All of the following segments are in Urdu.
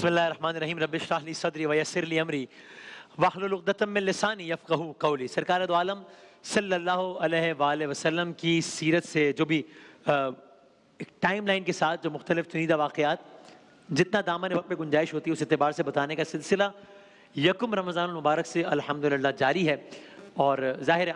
بسم اللہ الرحمن الرحیم رب اشرح لی صدری ویسر لی امری واحلل عقدۃ من لسانی یفقہوا قولی۔ سرکار دو عالم صلی اللہ علیہ وآلہ وسلم کی سیرت سے جو بھی ایک ٹائم لائن کے ساتھ جو مختلف چنیدہ واقعات جتنا دامن وقت میں گنجائش ہوتی ہے اس اعتبار سے بتانے کا سلسلہ یکم رمضان المبارک سے الحمدللہ جاری ہے، اور ظاہر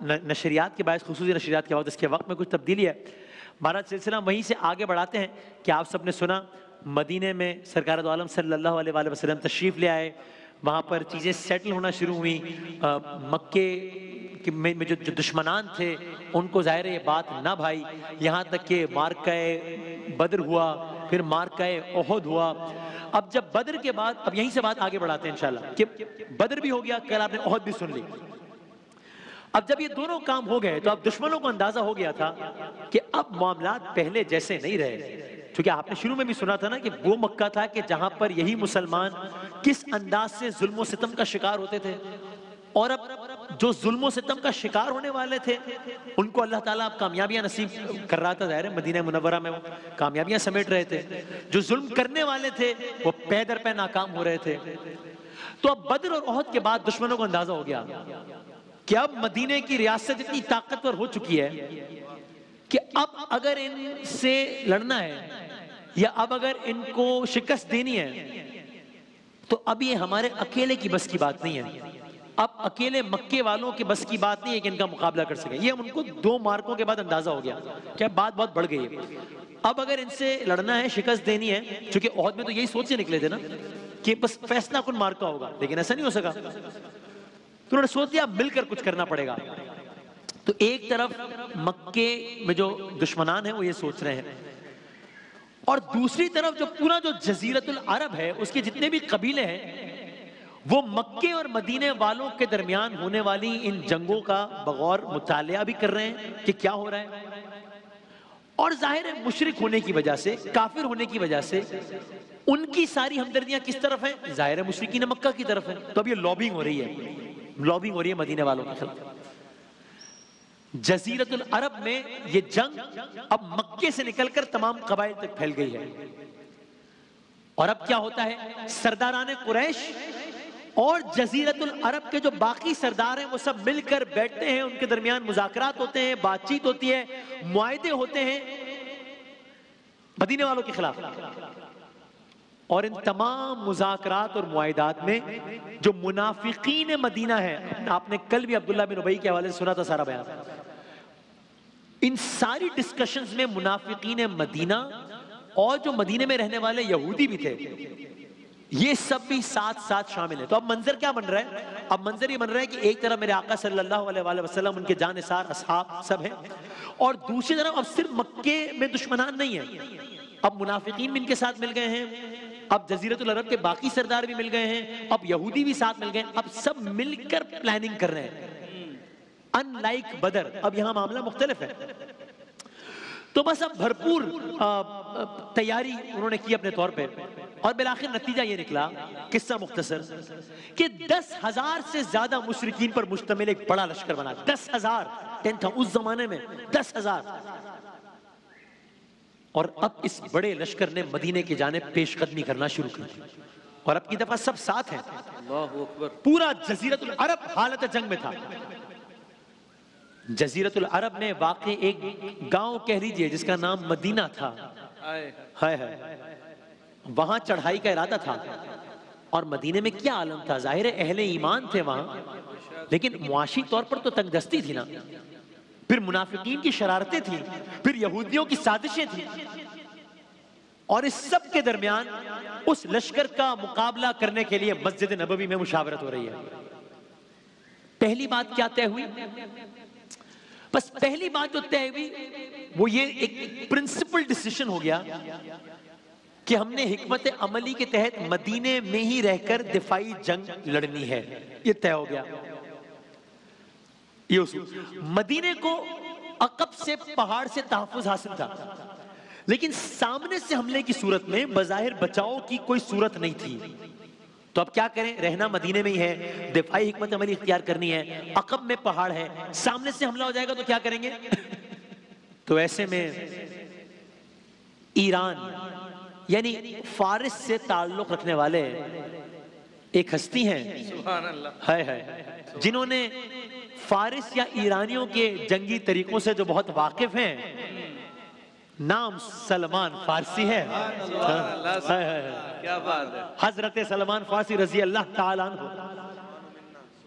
نشریات کے باعث خصوصی نشریات کے بعد اس کے وقت میں کچھ تبدیلی ہے۔ ہمارا سلسلہ وہیں سے آگے بڑھاتے ہیں کہ آپ سب نے سنا مدینے میں سرکار دو عالم صلی اللہ علیہ وآلہ وسلم تشریف لے آئے، وہاں پر چیزیں سیٹل ہونا شروع ہوئیں، مکے میں جو دشمنان تھے ان کو ظاہر یہ بات نہ بھائی، یہاں تک کہ مارکہ بدر ہوا، پھر مارکہ احد ہوا۔ اب جب بدر کے بعد اب یہیں سے بات آگے بڑھاتے ہیں انشاءاللہ کہ بدر بھی ہو گیا، کل آپ نے احد بھی سن لی۔ اب جب یہ دونوں کام ہو گئے تو اب دشمنوں کو اندازہ ہو گیا تھا کہ اب معاملات پہلے جیسے نہیں رہے، کیونکہ آپ نے شروع میں بھی سنا تھا نا کہ وہ مکہ تھا کہ جہاں پر یہی مسلمان کس انداز سے ظلم و ستم کا شکار ہوتے تھے، اور اب جو ظلم و ستم کا شکار ہونے والے تھے ان کو اللہ تعالیٰ اب کامیابیاں نصیب کر رہا تھا۔ ظاہر ہے مدینہ منورہ میں وہ کامیابیاں سمیٹ رہے تھے، جو ظلم کرنے والے تھے وہ پے در پے ناکام ہو رہے تھے۔ تو اب بدر اور احد کے بعد دشمنوں کو اندازہ ہو گیا کہ اب مدینے کی ریاست اتنی طاقتور ہو چکی ہے کہ اب اگر ان سے لڑنا ہے یا اب اگر ان کو شکست دینی ہے تو اب یہ ہمارے اکیلے کی بس کی بات نہیں ہے، اب اکیلے مکے والوں کے بس کی بات نہیں ہے کہ ان کا مقابلہ کر سکیں۔ یہ ان کو دو مارکوں کے بعد اندازہ ہو گیا کہ بات بہت بڑھ گئی ہے، اب اگر ان سے لڑنا ہے، شکست دینی ہے، چونکہ احد میں تو یہی سوچ سے نکلے تھے نا کہ بس فیصلہ کن مارکا ہوگا، لیکن ایسا نہیں ہو سکا، تو انہوں نے سوچ لیا مل کر کچھ کرنا پڑے گا۔ تو ایک طرف مکے میں جو دشمنان ہیں وہ یہ سوچ رہے ہیں، اور دوسری طرف جو پورا جو جزیرت العرب ہے اس کے جتنے بھی قبیلے ہیں وہ مکے اور مدینے والوں کے درمیان ہونے والی ان جنگوں کا بغور مطالعہ بھی کر رہے ہیں کہ کیا ہو رہا ہے، اور ظاہر ہے مشرک ہونے کی وجہ سے، کافر ہونے کی وجہ سے ان کی ساری ہمدردیاں کس طرف ہیں؟ ظاہر ہے مشرکین مکہ کی طرف ہیں۔ تو اب یہ لابنگ ہو رہی ہے مدینے والوں کے خلاف۔ جزیرت العرب میں یہ جنگ اب مکے سے نکل کر تمام قبائل تک پھیل گئی ہے، اور اب کیا ہوتا ہے، سرداران قریش اور جزیرت العرب کے جو باقی سردار ہیں وہ سب مل کر بیٹھتے ہیں، ان کے درمیان مذاکرات ہوتے ہیں، بات چیت ہوتی ہے، معاہدے ہوتے ہیں مدینے والوں کے خلاف، اور ان تمام مذاکرات اور معاہدات میں جو منافقین مدینہ ہیں، آپ نے کل بھی عبداللہ بن ابی کے حوالے سے سنا تھا سارا بیان، ان ساری ڈسکشنز میں منافقین مدینہ اور جو مدینے میں رہنے والے یہودی بھی تھے یہ سب بھی ساتھ ساتھ شامل ہیں۔ تو اب منظر کیا بن رہا ہے؟ اب منظر یہ بن رہا ہے کہ ایک طرف میرے آقا صلی اللہ علیہ وآلہ وسلم، ان کے جانثار اصحاب سب ہیں، اور دوسری طرف اب صرف مکے میں دشمنان نہیں ہیں، اب منافقین بھی ان کے ساتھ مل گئے ہیں، اب جزیرت العرب کے باقی سردار بھی مل گئے ہیں، اب یہودی بھی ساتھ مل گئے ہیں، اب سب مل کر پلاننگ کر رہے ہیں۔ ان لائک بدر اب یہاں معاملہ مختلف ہے، تو بس اب بھرپور تیاری انہوں نے کی اپنے طور پہ، اور بالآخر نتیجہ یہ نکلا، قصہ مختصر، کہ 10,000 سے زیادہ مشرکین پر مشتمل ایک بڑا لشکر بنا۔ 10,000 اس زمانے میں 10,000، اور اب اس بڑے لشکر نے مدینے کی جانب پیش قدمی کرنا شروع کر دی، اور اب کی دفعہ سب ساتھ ہیں۔ اللہ اکبر۔ پورا جزیرت العرب حالت جنگ میں تھا۔ جزیرت العرب میں واقع ایک گاؤں کہہ لیجئے جس کا نام مدینہ تھا، وہاں چڑھائی کا ارادہ تھا، اور مدینے میں کیا عالم تھا، ظاہر اہل ایمان تھے وہاں، لیکن معاشی طور پر تو تنگ دستی تھی نا، پھر منافقین کی شرارتیں تھیں، پھر یہودیوں کی سازشیں تھیں، اور اس سب کے درمیان اس لشکر کا مقابلہ کرنے کے لیے مسجد نبوی میں مشاورت ہو رہی ہے۔ پہلی بات کیا طے ہوئی؟ بس پہلی بات جو طے ہوئی وہ یہ ایک پرنسپل ڈیسیشن ہو گیا کہ ہم نے حکمت عملی کے تحت مدینے میں ہی رہ کر دفاعی جنگ لڑنی ہے، یہ طے ہو گیا۔ یہ اصول، مدینے کو عقب سے پہاڑ سے تحفظ حاصل تھا، لیکن سامنے سے حملے کی صورت میں بظاہر بچاؤ کی کوئی صورت نہیں تھی، تو اب کیا کریں؟ رہنا مدینے میں ہی ہے، دفاعی حکمت عملی اختیار کرنی ہے، عقب میں پہاڑ ہے، سامنے سے حملہ ہو جائے گا تو کیا کریں گے؟ تو ایسے میں ایران یعنی فارس سے تعلق رکھنے والے ایک ہستی ہیں سبحان اللہ، ہائے ہائے، جنہوں نے فارس یا ایرانیوں کے جنگی طریقوں سے جو بہت واقف ہیں، نام سلمان فارسی ہے. سبحان اللہ، ہائے ہائے، کیا بات ہے. حضرت سلمان فارسی رضی اللہ تعالیٰ عنہ،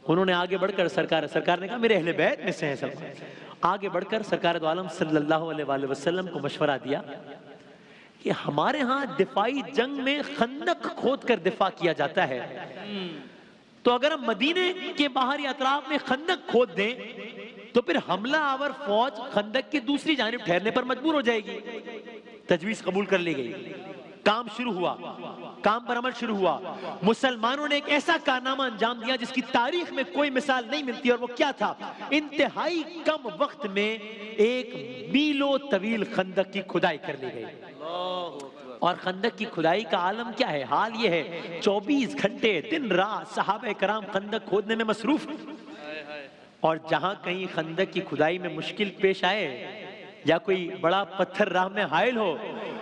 انہوں نے آگے بڑھ کر سرکار نے کہا میرے اہل بیت میں سے ہیں سلمان، آگے بڑھ کر سرکار دو عالم صلی اللہ علیہ وآلہ وسلم کو مشورہ دیا کہ ہمارے ہاں دفاعی جنگ میں خندق کھود کر دفاع کیا جاتا ہے، تو اگر ہم مدینے کے باہری اطراف میں خندق کھود دیں تو پھر حملہ آور فوج خندق کی دوسری جانب ٹھہرنے پر مجبور ہو جائے گی. تجویز قبول کر لی گئی. کام شروع ہوا، کام پر عمل شروع ہوا. مسلمانوں نے ایک ایسا کارنامہ انجام دیا جس کی تاریخ میں کوئی مثال نہیں ملتی، اور وہ کیا تھا؟ انتہائی کم وقت میں ایک میلوں طویل خندق کی کھدائی کر لی گئی. اور خندق کی کھدائی کا عالم کیا ہے؟ حال یہ ہے 24 گھنٹے دن رات صحابہ کرام خندق کھودنے میں مصروف، اور جہاں کہیں خندق کی کھدائی میں مشکل پیش آئے یا کوئی بڑا پتھر راہ میں حائل ہو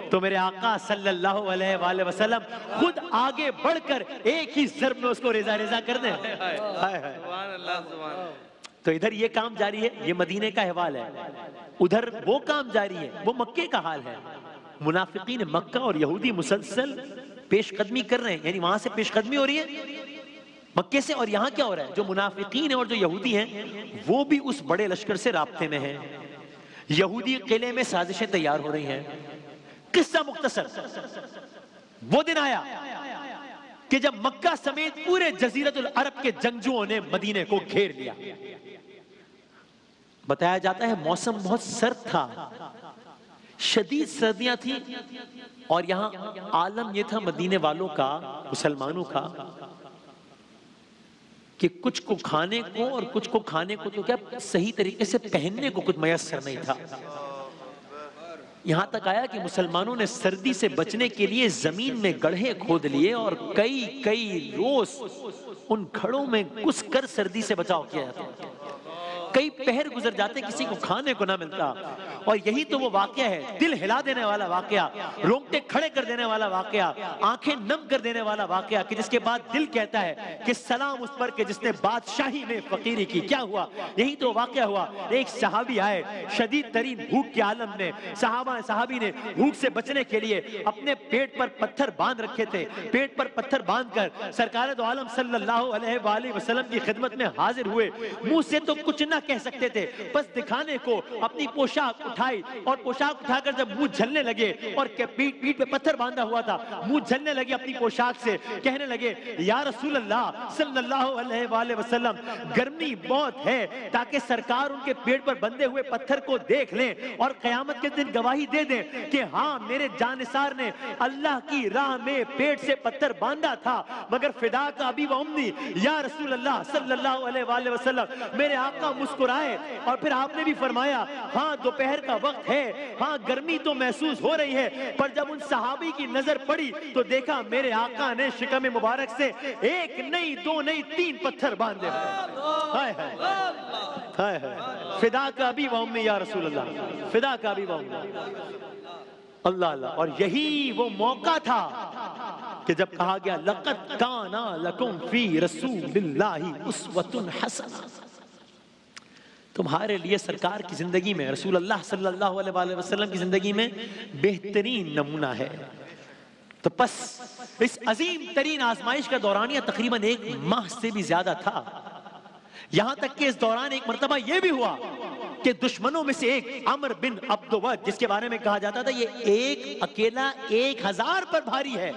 تو میرے آقا صلی اللہ علیہ وآلہ وسلم خود آگے بڑھ کر ایک ہی ضرب میں اس کو ریزہ ریزہ کر دیں. سبحان اللہ، سبحان اللہ. تو ادھر یہ کام جاری ہے، یہ مدینے کا احوال ہے. ادھر وہ کام جاری ہے، وہ مکے کا حال ہے. منافقین مکہ اور یہودی مسلسل پیش قدمی کر رہے ہیں، یعنی وہاں سے پیش قدمی ہو رہی ہے مکے سے، اور یہاں کیا ہو رہا ہے؟ جو منافقین ہیں اور جو یہودی ہیں وہ بھی اس بڑے لشکر سے رابطے میں ہیں. یہودی قلعے میں سازشیں تیار ہو رہی ہیں. قصہ مختصر، وہ دن آیا کہ جب مکہ سمیت پورے جزیرت العرب کے جنگجوؤں نے مدینے کو گھیر لیا. بتایا جاتا ہے موسم بہت سرد تھا، شدید سردیاں تھیں، اور یہاں عالم یہ تھا مدینے والوں کا، مسلمانوں کا، کہ کچھ کو کھانے کو اور کچھ کو کھانے کو تو کیا صحیح طریقے سے پہننے کو کچھ میسر نہیں تھا. یہاں تک آیا کہ مسلمانوں نے سردی سے بچنے کے لیے زمین میں گڑھے کھود لیے اور کئی روز ان گھڑوں میں گھس کر سردی سے بچاؤ کیا جاتا. کئی پہر گزر جاتے، کسی کو کھانے کو نہ ملتا. اور یہی تو وہ واقعہ ہے، دل ہلا دینے والا واقعہ، رونگٹے کھڑے کر دینے والا واقعہ، آنکھیں نم کر دینے والا واقعہ، کہ جس کے بعد دل کہتا ہے کہ سلام اس پر کہ جس نے بادشاہی میں فقیری کی. کیا ہوا؟ یہی تو واقعہ ہوا. ایک صحابی آئے، شدید ترین بھوک کے عالم میں، صحابی نے بھوک سے بچنے کے لیے اپنے پیٹ پر پتھر باندھ رکھے تھے. پیٹ پر پتھر باندھ کر سرکار دو عالم صلی اللہ علیہ وآلہ وسلم کی خدمت میں حاضر ہوئے. منہ سے تو کچھ نہ کہہ سکتے تھے، بس دکھانے کو اپنی پوشاک اٹھائی، اور پوشاک اٹھا کر جب منہ جھلنے لگے، اور پیٹ پہ پتھر باندھا ہوا تھا، منہ جھلنے لگے اپنی پوشاک سے، کہنے لگے یا رسول اللہ صلی اللہ علیہ وآلہ وسلم، گرمی بہت ہے تاکہ سرکار ان کے پیٹ پر بندھے ہوئے پتھر کو دیکھ لیں اور قیامت کے دن گواہی دے دیں کہ ہاں میرے جانثار نے اللہ کی راہ میں پیٹ سے پتھر باندھا تھا، مگر فدا کا ابی و امی یا رسول اللہ صلی اللہ علیہ وآلہ وسلم. میرے آقا مسکرائے اور پھر آپ نے بھی فرمایا ہاں دوپہر کا وقت ہے، ہاں گرمی تو محسوس ہو رہی ہے. پر جب ان صحابی کی نظر پڑی تو دیکھا میرے آقا نے شکم مبارک سے ایک نہیں، دو نہیں، 3 پتھر باندھے. ہائے ہائے ہائے ہائے، فدا کا ابی و امی یا رسول اللہ، فدا کا ابی و امی. اللہ اللہ. اور یہی وہ موقع تھا کہ جب کہا گیا لَقَدْ كَانَ لَكُمْ فِي رَسُولِ اللَّهِ أُسْوَةٌ حَسَنَةٌ. تمہارے لیے سرکار کی زندگی میں، رسول اللہ صلی اللہ علیہ وآلہ وسلم کی زندگی میں بہترین نمونہ ہے. تو پس اس عظیم ترین آزمائش کا دورانیہ تقریباً 1 ماہ سے بھی زیادہ تھا. یہاں تک کہ اس دوران ایک مرتبہ یہ بھی ہوا کہ دشمنوں میں سے ایک عمر بن عبد ود، جس کے بارے میں کہا جاتا تھا یہ ایک اکیلا 1000 پر بھاری ہے،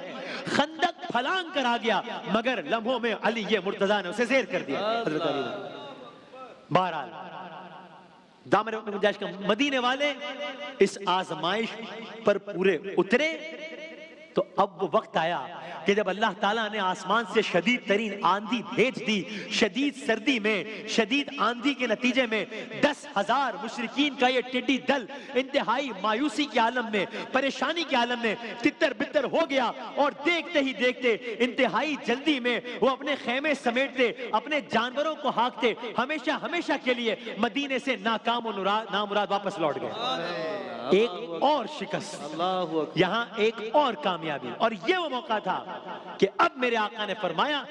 خندق پھلانگ کر آ گیا، مگر لمحوں میں علی مرتضیٰ نے اسے زیر کر دیا. حضرت علی نے بہرحال دامن اپنے گنجائش کا مدینے والے اس آزمائش پر پورے اترے. تو اب وہ وقت آیا کہ جب اللہ تعالیٰ نے آسمان سے شدید ترین آندھی بھیج دی. شدید سردی میں، شدید آندھی کے نتیجے میں 10,000 مشرکین کا یہ ٹڈی دل انتہائی مایوسی کے عالم میں، پریشانی کے عالم میں تتر بتر ہو گیا. اور دیکھتے ہی دیکھتے انتہائی جلدی میں وہ اپنے خیمے سمیٹتے، اپنے جانوروں کو ہاکتے، ہمیشہ کے لیے مدینے سے ناکام و نامراد واپس لوٹ گئے. ایک اور شکست، اللہ اکبر، یہاں ایک اور کامیابی، اور یہ وہ موقع تھا کہ اب میرے آقا نے فرمایا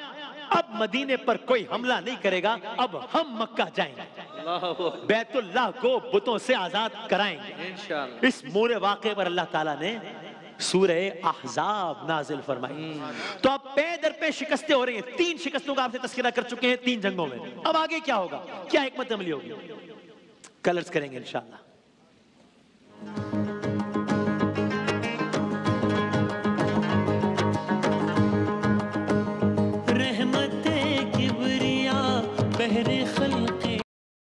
اب مدینے پر کوئی حملہ نہیں کرے گا، اب ہم مکہ جائیں گے، اللہ اکبر، بیت اللہ کو بتوں سے آزاد کرائیں گے۔ انشاءاللہ، اس مورے واقعے پر اللہ تعالیٰ نے سورہ احزاب نازل فرمائی۔ تو اب پے در پہ شکستیں ہو رہی ہیں، 3 شکستوں کا آپ سے تذکرہ کر چکے ہیں 3 جنگوں میں، اب آگے کیا ہوگا، کیا حکمت عملی ہوگی، کل عرض کریں گے انشاءاللہ۔